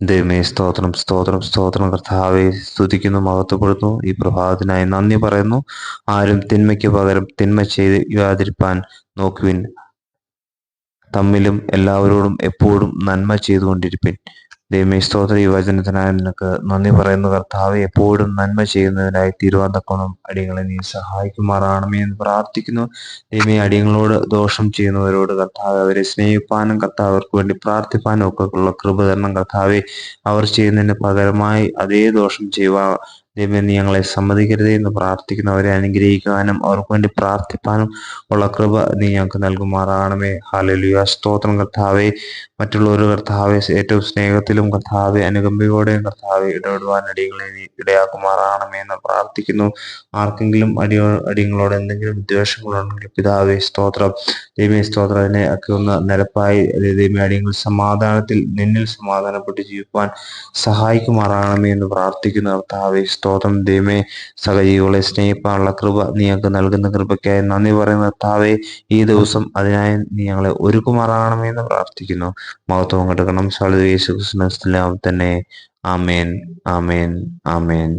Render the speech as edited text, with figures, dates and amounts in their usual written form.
ദൈവമേ സ്തോത്രം, സ്തോത്രം, സ്തോത്രം. കർത്താവെ സ്തുതിക്കുന്നു, മഹത്വപ്പെടുന്നു. ഈ പ്രഭാതത്തിനായി നന്ദി പറയുന്നു. ആരും തിന്മയ്ക്ക് പകരം തിന്മ ചെയ്യാതിരിപ്പാൻ നോക്കുവിൻ. തമ്മിലും എല്ലാവരോടും എപ്പോഴും നന്മ ചെയ്തുകൊണ്ടിരിപ്പിൻ. ദൈവമേ സ്തോത്ര, ഈ വചനത്തിനായി നിനക്ക് നന്ദി പറയുന്നു. കർത്താവെ എപ്പോഴും നന്മ ചെയ്യുന്നതിനായി തീരുവാൻ തക്കോണം അടിയങ്ങളെ നീ സഹായിക്കുമാറാണമേ എന്ന് പ്രാർത്ഥിക്കുന്നു. ദൈവമേ അടിയങ്ങളോട് ദോഷം ചെയ്യുന്നവരോട് കർത്താവെ അവരെ സ്നേഹിപ്പാനും കർത്താവ് അവർക്ക് വേണ്ടി പ്രാർത്ഥിപ്പാനും ഒക്കെ ഉള്ള കൃപ തരണം കർത്താവെ. അവർ ചെയ്യുന്നതിന് പകരമായി അതേ ദോഷം ചെയ്യുവാൻ ദൈവമേ നീ ഞങ്ങളെ സമ്മതിക്കരുതേ എന്ന് പ്രാർത്ഥിക്കുന്നു. അവരെ അനുഗ്രഹിക്കാനും അവർക്ക് വേണ്ടി പ്രാർത്ഥിപ്പാനും ഉള്ള കൃപ നീ ഞങ്ങൾക്ക് നൽകുമാറാണമേ. ഹല്ലേലൂയ, സ്തോത്രം കർത്താവെ. മറ്റുള്ളവർ കർത്താവെ ഏറ്റവും സ്നേഹത്തിലും കർത്താവെ അനുകമ്പയോടെയും കർത്താവെ ഇടപെടുവാൻ അടിയങ്ങളെ നീ ഇടയാക്കുമാറാണമേ എന്ന് പ്രാർത്ഥിക്കുന്നു. ആർക്കെങ്കിലും അടിയങ്ങളോട് എന്തെങ്കിലും വിദ്വേഷങ്ങളുണ്ടെങ്കിൽ പിതാവേ സ്തോത്രം, ദൈവമേ സ്തോത്രം, അതിനെ ഒക്കെ ഒന്ന് നിരപ്പായി ദൈവമേ അടിയങ്ങൾ സമാധാനത്തിൽ നിന്നിൽ സമാധാനപ്പെട്ട് ജീവിക്കുവാൻ സഹായിക്കുമാറാണമേ എന്ന് പ്രാർത്ഥിക്കുന്നു. കർത്താവെ സ്തോത്രം, ദൈവമേ സഹജീവികളെ സ്നേഹിപ്പാനുള്ള കൃപ നീ ഞങ്ങൾക്ക് നൽകുന്ന കൃപയ്ക്കായി നന്ദി പറയുന്ന കർത്താവെ. ഈ ദിവസം അതിനായി നീ ഞങ്ങളെ ഒരുക്കുമാറാണമേ എന്ന് പ്രാർത്ഥിക്കുന്നു. മഹത്വം കൊടുക്കണം. യേശു ക്രിസ്തുവിന്റെ നാമത്തിൽ തന്നെ. ആമേൻ, ആമേൻ, ആമേൻ.